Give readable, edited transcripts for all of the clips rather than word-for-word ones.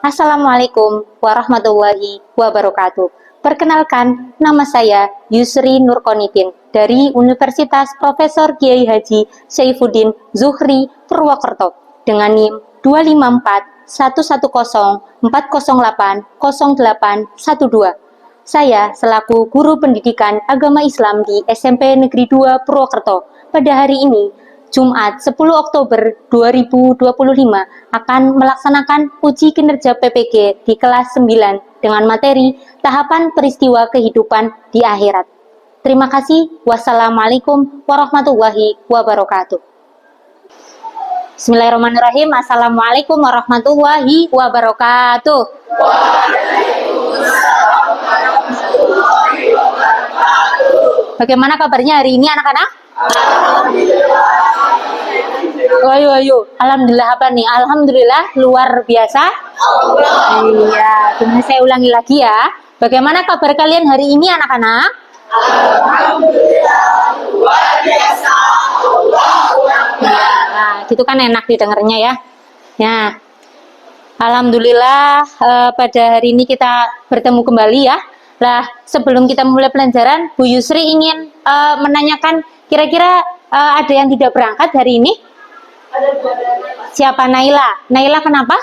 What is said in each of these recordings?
Assalamualaikum warahmatullahi wabarakatuh. Perkenalkan, nama saya Yusri Nurkonidin dari Universitas Profesor Kiai Haji Saifuddin Zuhri Purwokerto dengan NIM 2541104080812. Saya selaku guru pendidikan agama Islam di SMP Negeri 2 Purwokerto pada hari ini Jumat 10 Oktober 2025 akan melaksanakan uji kinerja PPG di kelas 9 dengan materi tahapan peristiwa kehidupan di akhirat. Terima kasih. Wassalamualaikum warahmatullahi wabarakatuh. Bismillahirrahmanirrahim. Assalamualaikum warahmatullahi wabarakatuh. Bagaimana kabarnya hari ini anak-anak? Ayo. Alhamdulillah apa nih? Alhamdulillah luar biasa. Iya, kemudian saya ulangi lagi ya. Bagaimana kabar kalian hari ini anak-anak? Alhamdulillah luar biasa. Nah, gitu kan enak didengarnya ya. Ya. Alhamdulillah pada hari ini kita bertemu kembali ya. Lah, sebelum kita mulai pelajaran, Bu Yusri ingin menanyakan kira-kira ada yang tidak berangkat hari ini? Siapa? Naila. Naila kenapa?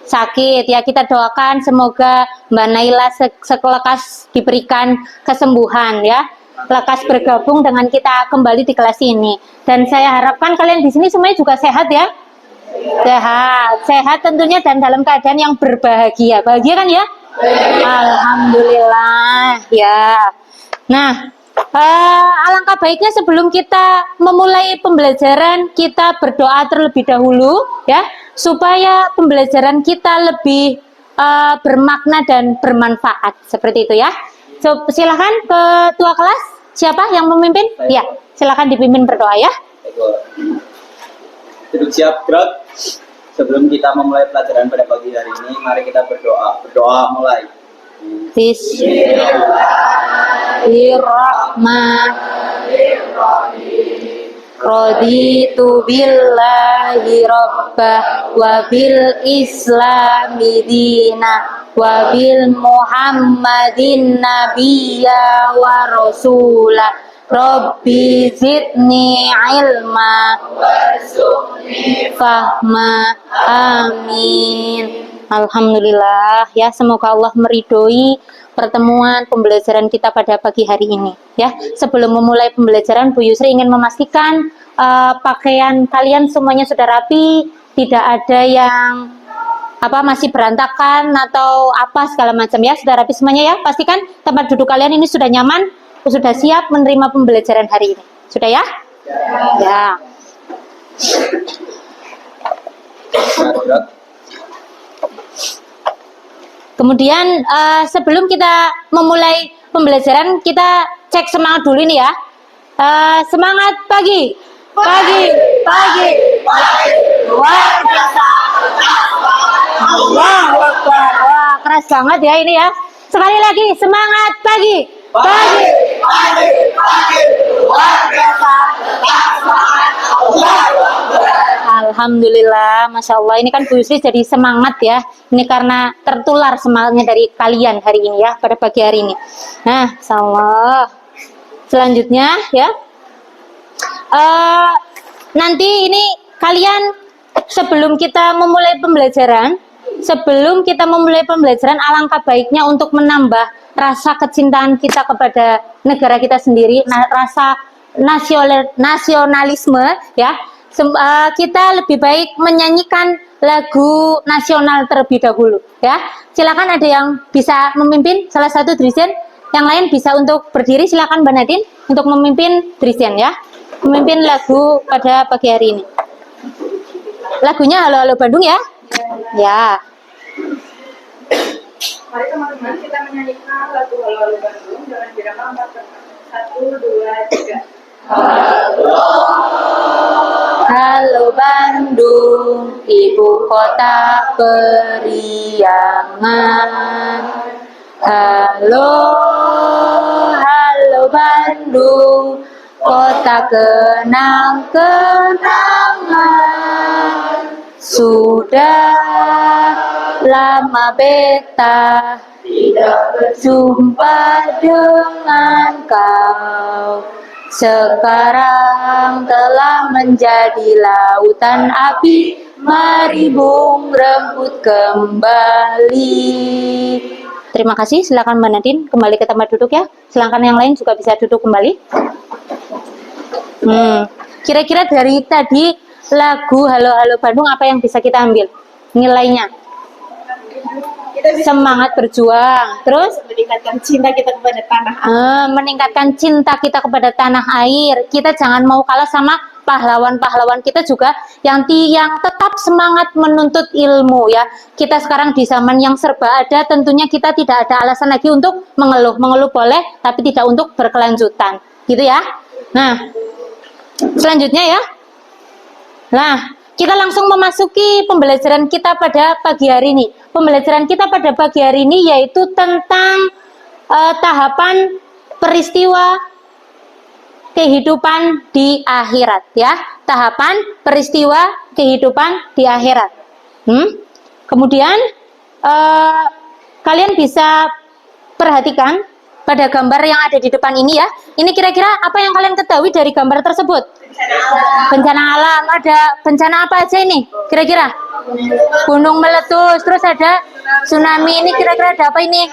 Sakit. Ya, kita doakan semoga Mbak Naila sekelekas diberikan kesembuhan ya. Lekas bergabung dengan kita kembali di kelas ini. Dan saya harapkan kalian di sini semuanya juga sehat ya. Sehat tentunya dan dalam keadaan yang berbahagia. Bahagia kan ya? Alhamdulillah ya. Nah, alangkah baiknya sebelum kita memulai pembelajaran kita berdoa terlebih dahulu ya, supaya pembelajaran kita lebih bermakna dan bermanfaat seperti itu ya. So, silakan ketua kelas, siapa yang memimpin? Ya, silakan dipimpin berdoa ya. Duduk siap, gerak. Sebelum kita memulai pelajaran pada pagi hari ini, mari kita berdoa. Berdoa mulai. Bismillahirrahmanirrahim. Raditu billahi rabbah wa bil islami dina wa bil muhammadin nabiyya wa rasulah. Rabbi zidni ilma warzuqni fahma. Amin. Alhamdulillah ya, semoga Allah meridhoi pertemuan pembelajaran kita pada pagi hari ini ya. Sebelum memulai pembelajaran, Bu Yusri ingin memastikan pakaian kalian semuanya sudah rapi, tidak ada yang masih berantakan atau apa segala macam ya. Sudah rapi semuanya ya. Pastikan tempat duduk kalian ini sudah nyaman, sudah siap menerima pembelajaran hari ini. Sudah ya? Ya. Kemudian sebelum kita memulai pembelajaran, kita cek semangat dulu ini ya. Semangat pagi. Luar biasa. Allahu Akbar. Wah, keras banget ya ini ya. Sekali lagi, semangat pagi. Luar biasa. Alhamdulillah, Masya Allah. Ini kan Bu Yusri jadi semangat ya. Ini karena tertular semangatnya dari kalian hari ini ya, pada pagi hari ini. Nah, Masya Allah. Selanjutnya ya. Nanti ini kalian sebelum kita memulai pembelajaran, alangkah baiknya untuk menambah rasa kecintaan kita kepada negara kita sendiri, rasa nasionalisme ya. Kita lebih baik menyanyikan lagu nasional terlebih dahulu ya. Silakan ada yang bisa memimpin salah satu Drisen, yang lain bisa untuk berdiri. Silakan Mbak Nadine untuk memimpin Drisen ya, memimpin lagu pada pagi hari ini. Lagunya Halo Halo Bandung ya. Ya. Mari teman-teman kita menyanyikan lagu Halo Halo Bandung dengan irama 4, 1, 2, 3. Halo Bandung, ibu kota periangan. Halo Bandung, kota kenang-kenangan. Sudah lama beta tidak berjumpa dengan kau. Sekarang telah menjadi lautan api, mari bung rebut kembali. Terima kasih, silakan Mbak Nadine kembali ke tempat duduk ya. Silakan yang lain juga bisa duduk kembali. Kira-kira dari tadi lagu Halo Halo Bandung apa yang bisa kita ambil nilainya? Semangat berjuang, terus meningkatkan cinta kita kepada tanah. Meningkatkan cinta kita kepada tanah air. Kita jangan mau kalah sama pahlawan-pahlawan kita juga yang tetap semangat menuntut ilmu ya. Kita sekarang di zaman yang serba ada, tentunya kita tidak ada alasan lagi untuk mengeluh. Mengeluh boleh, tapi tidak untuk berkelanjutan, gitu ya. Nah, selanjutnya ya. Nah, kita langsung memasuki pembelajaran kita pada pagi hari ini. Pembelajaran kita pada pagi hari ini yaitu tentang tahapan peristiwa kehidupan di akhirat ya. Tahapan peristiwa kehidupan di akhirat. Kemudian kalian bisa perhatikan pada gambar yang ada di depan ini ya. Ini kira-kira apa yang kalian ketahui dari gambar tersebut? Bencana alam. Ada bencana apa aja ini? Kira-kira? Gunung meletus, terus ada tsunami. Ini kira-kira ada apa ini?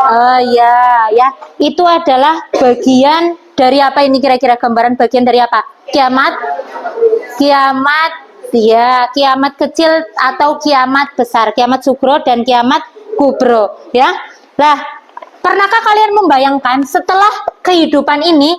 Oh ya. Itu adalah bagian dari apa ini kira-kira? Gambaran bagian dari apa? Kiamat ya, kiamat kecil atau kiamat besar, kiamat sugro dan kiamat kubro ya. Nah, pernahkah kalian membayangkan setelah kehidupan ini,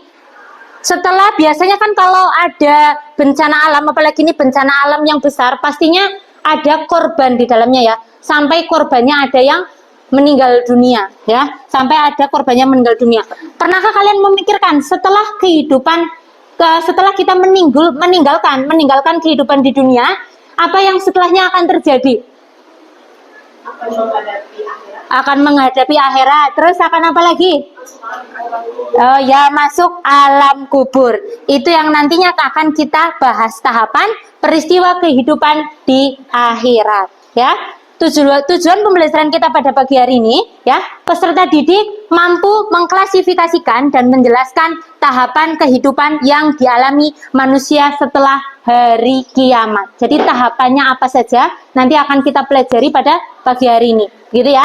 setelah biasanya kan kalau ada bencana alam, apalagi ini bencana alam yang besar, pastinya ada korban di dalamnya ya, sampai korbannya ada yang meninggal dunia ya, sampai ada korbannya meninggal dunia. Pernahkah kalian memikirkan setelah kehidupan, setelah kita meninggalkan kehidupan di dunia, apa yang setelahnya akan terjadi? Akan menghadapi akhirat. Terus akan apa lagi? Oh ya, masuk alam kubur. Itu yang nantinya akan kita bahas, tahapan peristiwa kehidupan di akhirat ya. Tujuan pembelajaran kita pada pagi hari ini ya, peserta didik mampu mengklasifikasikan dan menjelaskan tahapan kehidupan yang dialami manusia setelah hari kiamat. Jadi tahapannya apa saja nanti akan kita pelajari pada pagi hari ini, gitu ya.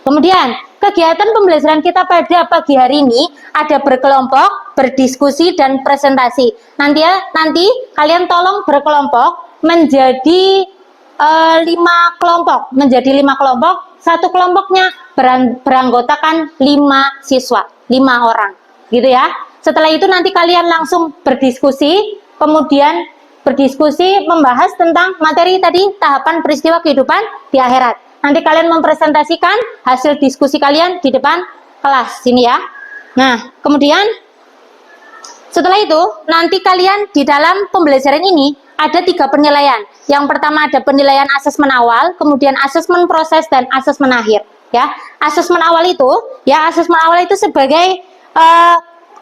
Kemudian kegiatan pembelajaran kita pada pagi hari ini ada berkelompok, berdiskusi dan presentasi. Nanti kalian tolong berkelompok menjadi 5 kelompok, satu kelompoknya beranggotakan 5 siswa, 5 orang, gitu ya. Setelah itu nanti kalian langsung berdiskusi, kemudian berdiskusi membahas tentang materi tadi, tahapan peristiwa kehidupan di akhirat. Nanti kalian mempresentasikan hasil diskusi kalian di depan kelas sini ya. Nah, kemudian setelah itu nanti kalian di dalam pembelajaran ini ada 3 penilaian. Yang pertama ada penilaian asesmen awal, kemudian asesmen proses dan asesmen akhir ya. Asesmen awal itu sebagai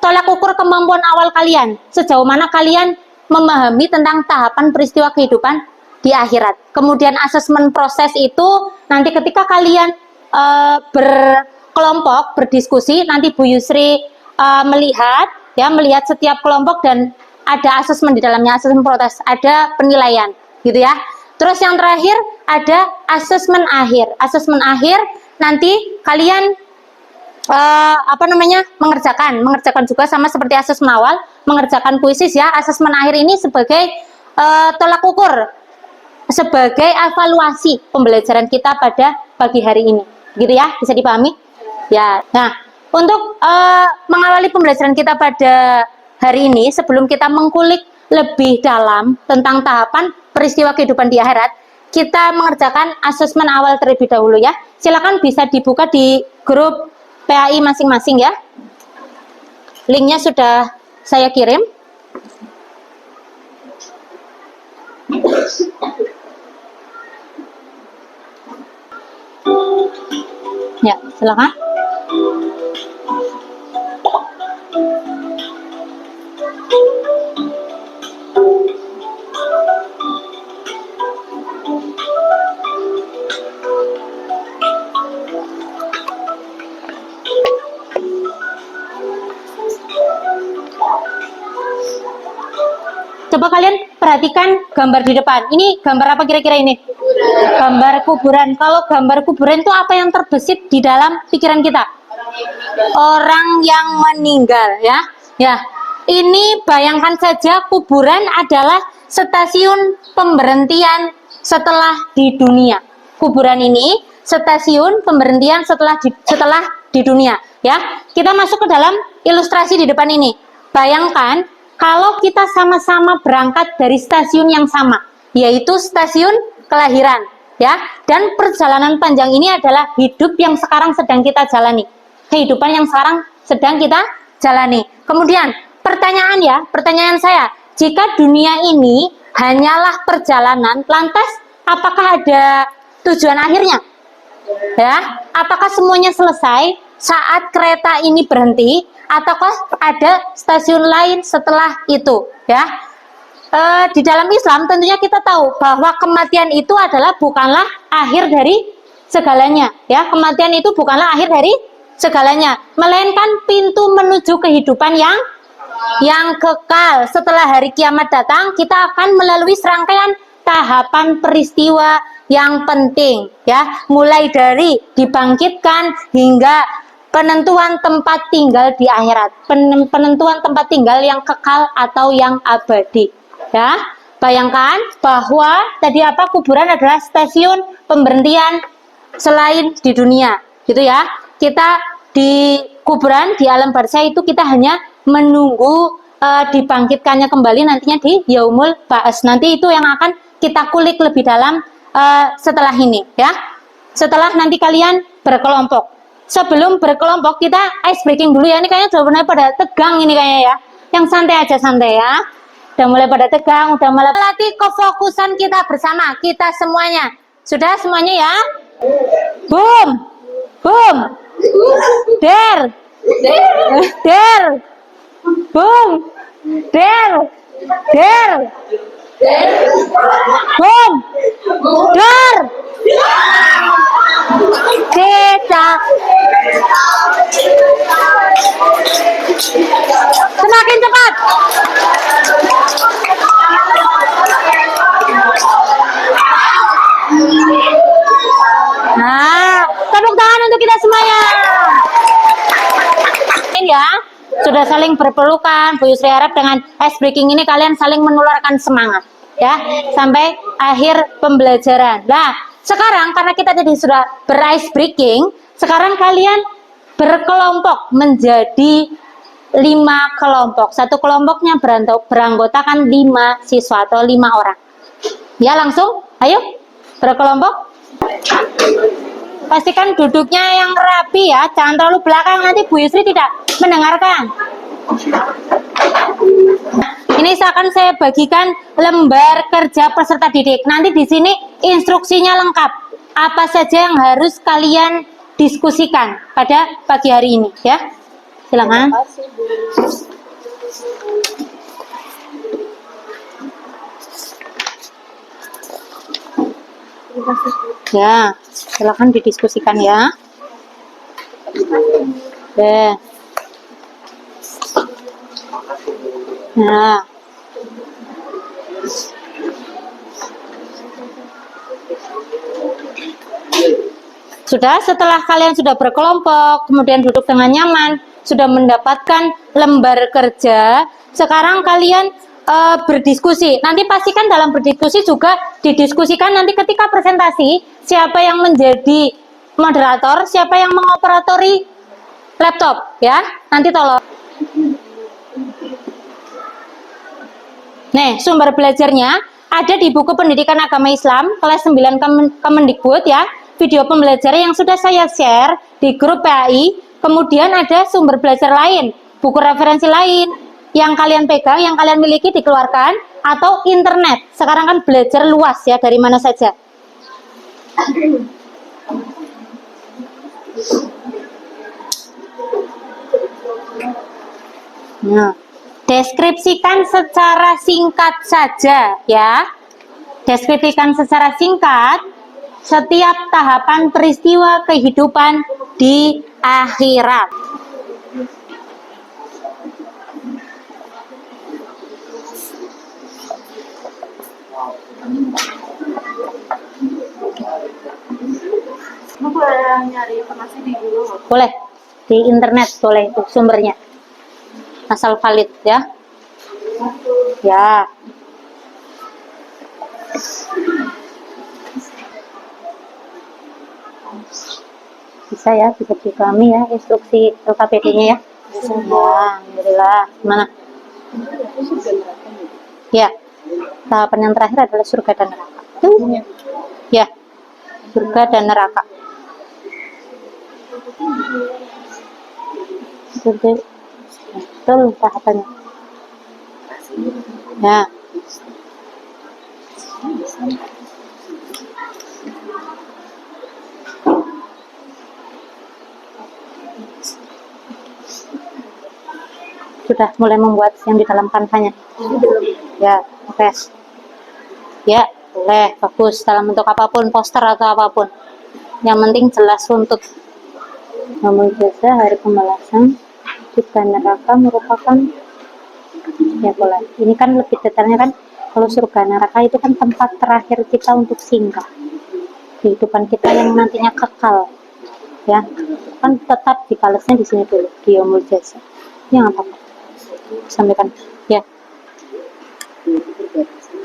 tolak ukur kemampuan awal kalian, sejauh mana kalian memahami tentang tahapan peristiwa kehidupan di akhirat. Kemudian asesmen proses itu nanti ketika kalian berkelompok berdiskusi, nanti Bu Yusri melihat setiap kelompok dan ada asesmen di dalamnya, asesmen proses, ada penilaian gitu ya. Terus yang terakhir ada asesmen akhir. Asesmen akhir nanti kalian mengerjakan juga sama seperti asesmen awal, mengerjakan kuisis ya. Asesmen akhir ini sebagai tolak ukur, sebagai evaluasi pembelajaran kita pada pagi hari ini, gitu ya, bisa dipahami ya. Nah, untuk mengawali pembelajaran kita pada hari ini, sebelum kita mengkulik lebih dalam tentang tahapan peristiwa kehidupan di akhirat, kita mengerjakan asesmen awal terlebih dahulu ya. Silakan bisa dibuka di grup PAI masing-masing ya. Linknya sudah saya kirim. Ya, silakan. Coba kalian perhatikan gambar di depan. Ini gambar apa kira-kira ini? Gambar kuburan. Kalau gambar kuburan itu apa yang terbesit di dalam pikiran kita? Orang yang meninggal, ya. Ya. Ini bayangkan saja kuburan adalah stasiun pemberhentian setelah di dunia. Kuburan ini stasiun pemberhentian setelah di dunia, ya. Kita masuk ke dalam ilustrasi di depan ini. Bayangkan kalau kita sama-sama berangkat dari stasiun yang sama, yaitu stasiun kelahiran, ya. Dan perjalanan panjang ini adalah hidup yang sekarang sedang kita jalani. Kehidupan yang sekarang sedang kita jalani. Kemudian pertanyaan saya, jika dunia ini hanyalah perjalanan, lantas apakah ada tujuan akhirnya? Ya, apakah semuanya selesai saat kereta ini berhenti, ataukah ada stasiun lain setelah itu? Ya, di dalam Islam tentunya kita tahu bahwa kematian itu bukanlah akhir dari segalanya. Ya, kematian itu bukanlah akhir dari segalanya, melainkan pintu menuju kehidupan yang kekal. Setelah hari kiamat datang, kita akan melalui serangkaian tahapan peristiwa yang penting, ya, mulai dari dibangkitkan hingga penentuan tempat tinggal di akhirat, penentuan tempat tinggal yang kekal atau yang abadi, ya. Bayangkan bahwa tadi kuburan adalah stasiun pemberhentian selain di dunia, gitu ya. Kita di kuburan, di alam barzah itu kita hanya menunggu dibangkitkannya kembali nantinya di Yaumul Ba'ats. Nanti itu yang akan kita kulik lebih dalam setelah ini, ya. Setelah nanti kalian berkelompok. Sebelum berkelompok kita ice breaking dulu ya. Ini kayaknya sudah mulai pada tegang ini kayaknya ya. Yang santai aja, santai ya. Udah mulai pada tegang, udah mulai latih kefokusan kita bersama, kita semuanya. Sudah semuanya ya? Boom. Boom. Der. Der. Boom. Der. Der. Boom. Der. Cetak. Semakin cepat. Nah, tepuk tangan untuk kita semuanya. Ya, sudah saling berpelukan. Bu Yusri harap dengan ice breaking ini kalian saling menularkan semangat, ya, sampai akhir pembelajaran. Nah, sekarang karena kita tadi sudah ber-ice breaking, sekarang kalian berkelompok menjadi 5 kelompok. Satu kelompoknya beranggotakan 5 siswa atau 5 orang. Ya, langsung, ayo berkelompok. Pastikan duduknya yang rapi ya, jangan terlalu belakang, nanti Bu Yusri tidak mendengarkan. Ini akan saya bagikan lembar kerja peserta didik. Nanti di sini instruksinya lengkap. Apa saja yang harus kalian diskusikan pada pagi hari ini, ya. Silakan. Ya, silakan didiskusikan ya. Oke. Nah. Sudah, setelah kalian sudah berkelompok, kemudian duduk dengan nyaman, sudah mendapatkan lembar kerja, sekarang kalian berdiskusi. Nanti pastikan dalam berdiskusi juga didiskusikan nanti ketika presentasi, siapa yang menjadi moderator, siapa yang mengoperatori laptop, ya. Nanti tolong. Nih, sumber belajarnya ada di buku Pendidikan Agama Islam kelas 9 Kemendikbud, ya. Video pembelajaran yang sudah saya share di grup PAI. Kemudian ada sumber belajar lain, buku referensi lain yang kalian pegang, yang kalian miliki dikeluarkan, atau internet. Sekarang kan belajar luas ya, dari mana saja. Nah, deskripsikan secara singkat saja ya. Deskripsikan secara singkat setiap tahapan peristiwa kehidupan di akhirat. boleh nyari informasi di Google. Boleh di internet, boleh itu sumbernya. Asal valid ya. Ya. Bisa ya, bisa di kami ya instruksi LKPD-nya ya. Ya, alhamdulillah. Mana? Ya. Tahapan yang terakhir adalah surga dan neraka. Ya. Surga dan neraka. Surga. Betul tahapannya. Ya. Sudah mulai membuat yang di dalam kanvanya? Ya, oke. Ya, boleh, bagus. Dalam bentuk apapun, poster atau apapun. Yang penting jelas runtut. Namun jasa hari pembalasan surga neraka merupakan, ya boleh. Ini kan lebih detailnya kan, kalau surga neraka itu kan tempat terakhir kita untuk singgah. Kehidupan kita yang nantinya kekal. Ya, kan tetap dibalasnya di sini dulu, di yaumul jasa. Ya nggak apa-apa. Sampaikan ya.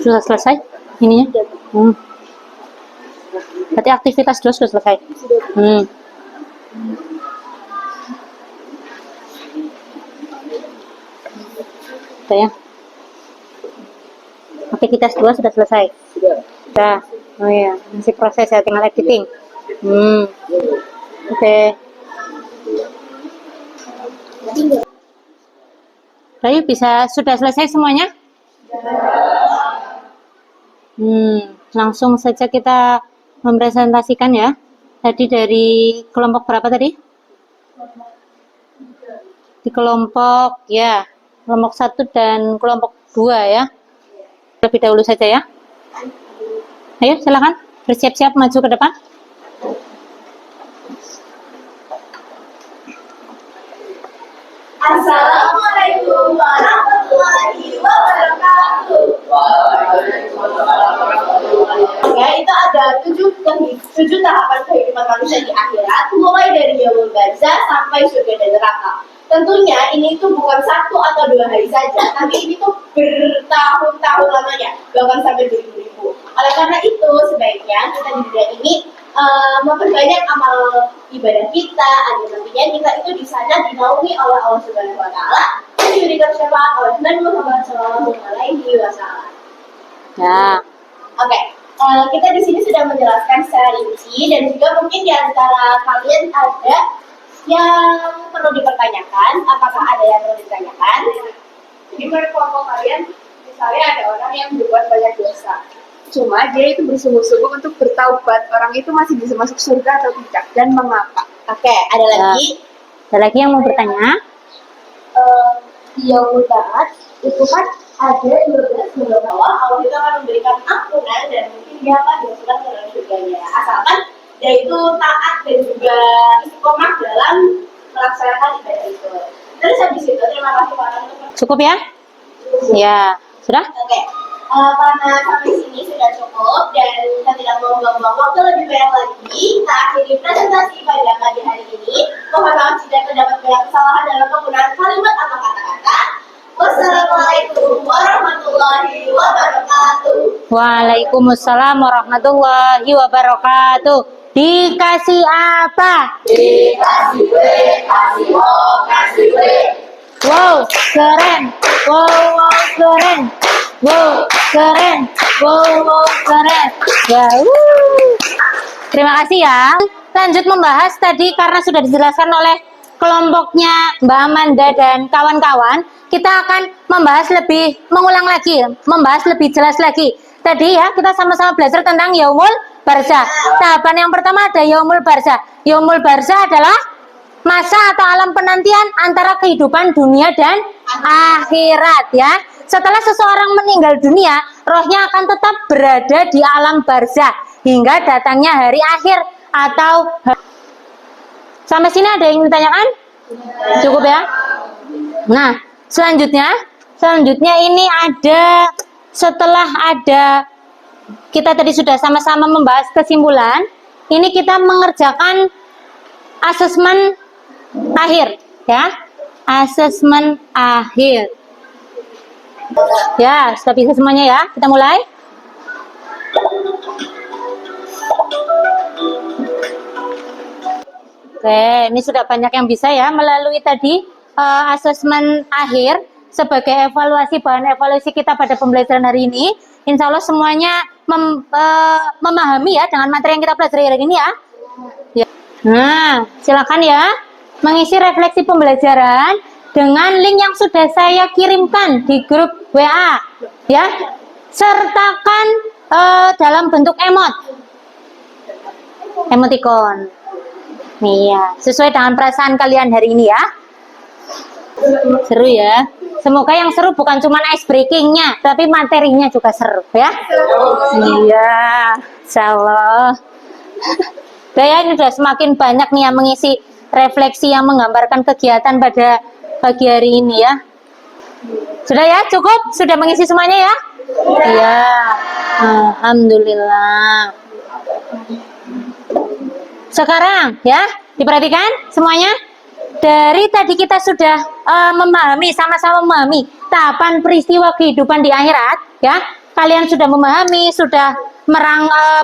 Sudah selesai ininya? Berarti aktivitas dulu sudah selesai. Sudah ya. Aktivitas 2 sudah selesai. Sudah. Oh ya, masih proses ya, tinggal editing. Oke. Bayu bisa sudah selesai semuanya? Langsung saja kita mempresentasikan ya. Tadi dari kelompok berapa tadi? Di kelompok ya, kelompok 1 dan kelompok 2 ya. Lebih dahulu saja ya. Ayo silakan bersiap-siap maju ke depan. Assalamualaikum warahmatullahi wabarakatuh. Oke, itu ada 7 tahapan kehidupan manusia di akhirat, mulai dari yaumul barzah sampai surga dan neraka. Tentunya ini tuh bukan 1 atau 2 hari saja, tapi ini tuh bertahun-tahun lamanya, bahkan sampai beribu-ribu. Oleh karena itu, sebaiknya kita di dunia ini memperbanyak amal ibadah kita, agar nantinya kita itu di sana dinaungi oleh Allah Subhanahu Wa Taala dan diberikan syafaat oleh Nabi Muhammad SAW. Ya. Oke, kita di sini sudah menjelaskan secara rinci dan juga mungkin di antara kalian ada yang perlu dipertanyakan. Apakah ada yang perlu ditanyakan? Jadi menurut kelompok kalian, misalnya ada orang yang berbuat banyak dosa, cuma dia itu bersungguh-sungguh untuk bertaubat, orang itu masih bisa masuk surga atau tidak, dan mengapa? Oke, ada lagi? Ada lagi yang mau bertanya? Di yaumul baat itu kan ada 12 bulan bawah, Allah itu akan memberikan ampunan dan mungkin dia akan dimasukkan ke dalam surganya, asalkan dia itu taat dan juga istiqomah dalam melaksanakan ibadah itu. Terus habis itu terima kasih Pak. Cukup ya? Ya, sudah? Oke. Karena sampai sini sudah cukup dan kita tidak mau buang-buang waktu lebih banyak lagi, kita akhiri presentasi pada pagi hari ini. Mohon maaf jika terdapat banyak kesalahan dalam penggunaan kalimat atau kata-kata. Wassalamualaikum warahmatullahi wabarakatuh. Waalaikumsalam warahmatullahi wabarakatuh. Dikasih apa? Dikasih W, kasih O, kasih W. Wow, keren. Wow, keren. Wow, keren. Wow, keren. Ya, terima kasih ya. Lanjut membahas tadi karena sudah dijelaskan oleh kelompoknya Mbak Amanda dan kawan-kawan. Kita akan membahas mengulang lagi, membahas lebih jelas lagi. Tadi ya, kita sama-sama belajar tentang yaumul barzah. Tahapan yang pertama ada yaumul barzah. Yaumul barzah adalah masa atau alam penantian antara kehidupan dunia dan akhirat ya. Setelah seseorang meninggal dunia, rohnya akan tetap berada di alam barzah hingga datangnya hari akhir atau sampai sini ada yang ditanyakan? Cukup ya? Nah, selanjutnya ini ada setelah kita tadi sudah sama-sama membahas kesimpulan, ini kita mengerjakan asesmen akhir ya. Asesmen akhir. Ya, sudah bisa semuanya ya. Kita mulai. Oke, ini sudah banyak yang bisa ya melalui tadi asesmen akhir sebagai evaluasi, bahan evaluasi kita pada pembelajaran hari ini. Insya Allah semuanya memahami ya dengan materi yang kita pelajari hari ini ya. Nah, silakan ya mengisi refleksi pembelajaran dengan link yang sudah saya kirimkan di grup WA ya. Sertakan dalam bentuk emoticon. Iya, sesuai dengan perasaan kalian hari ini ya. Seru ya. Semoga yang seru bukan cuma ice breakingnya, tapi materinya juga seru ya. Iya, insyaallah. Ya, ini sudah semakin banyak nih yang mengisi refleksi yang menggambarkan kegiatan pada pagi hari ini ya. Sudah ya, cukup? Sudah mengisi semuanya ya? Iya, alhamdulillah. Sekarang ya, diperhatikan semuanya. Dari tadi kita sudah sama-sama memahami tahapan peristiwa kehidupan di akhirat ya. Kalian sudah memahami, sudah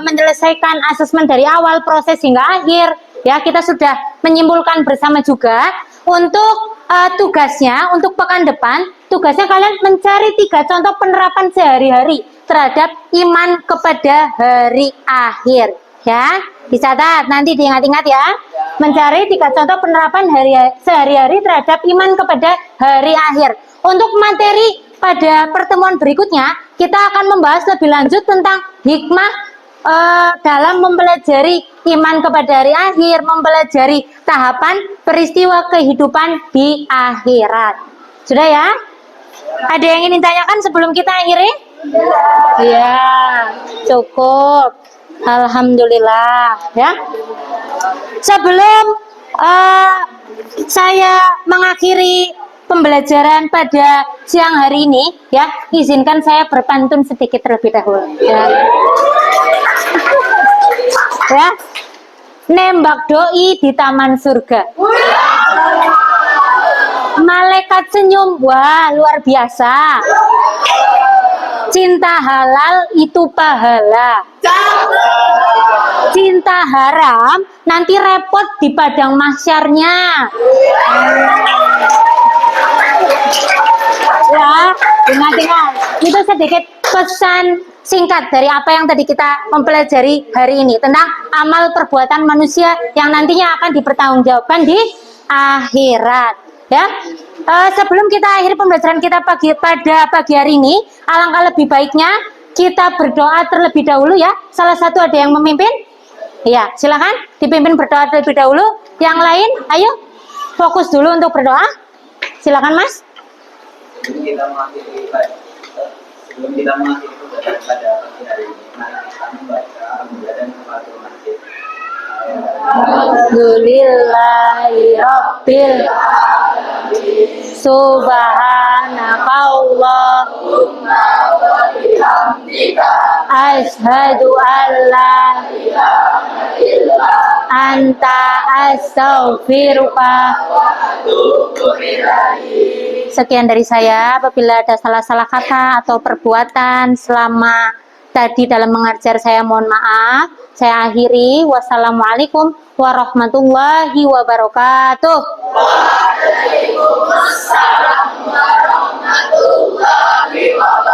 menyelesaikan asesmen dari awal proses hingga akhir ya. Kita sudah menyimpulkan bersama juga untuk tugasnya untuk pekan depan. Tugasnya kalian mencari 3 contoh penerapan sehari-hari terhadap iman kepada hari akhir ya. Dicatat, nanti diingat-ingat ya. Mencari 3 contoh penerapan sehari-hari terhadap iman kepada hari akhir. Untuk materi pada pertemuan berikutnya, kita akan membahas lebih lanjut tentang hikmah dalam mempelajari iman kepada hari akhir, mempelajari tahapan peristiwa kehidupan di akhirat. Sudah ya? Ada yang ingin ditanyakan sebelum kita akhiri? Ya, cukup. Alhamdulillah ya. Sebelum saya mengakhiri pembelajaran pada siang hari ini ya, izinkan saya berpantun sedikit terlebih dahulu ya. Nembak doi di taman surga, malaikat senyum, wah luar biasa. Cinta halal itu pahala, cinta haram nanti repot di padang mahsyarnya ya. Ingat-ingat, itu sedikit pesan singkat dari apa yang tadi kita mempelajari hari ini tentang amal perbuatan manusia yang nantinya akan dipertanggungjawabkan di akhirat ya. Sebelum kita akhiri pembelajaran kita pada pagi hari ini, alangkah lebih baiknya kita berdoa terlebih dahulu ya. Salah satu ada yang memimpin? Ya, silakan dipimpin berdoa terlebih dahulu. Yang lain, ayo fokus dulu untuk berdoa. Silakan Mas. Sebelum kita mengakhiri pembelajaran pada pagi hari ini, mari kita membaca pembelajaran Al-Fatihah Masjid. Alhamdulillahirabbil alamin. Subhanakallahumma wa bihamdika asyhadu an la ilaha illa anta astaghfiruka wa atubu ilaik. Sekian dari saya. Apabila ada salah-salah kata atau perbuatan selama tadi dalam mengajar, saya mohon maaf. Saya akhiri. Wassalamualaikum warahmatullahi wabarakatuh. Waalaikumsalam warahmatullahi wabarakatuh.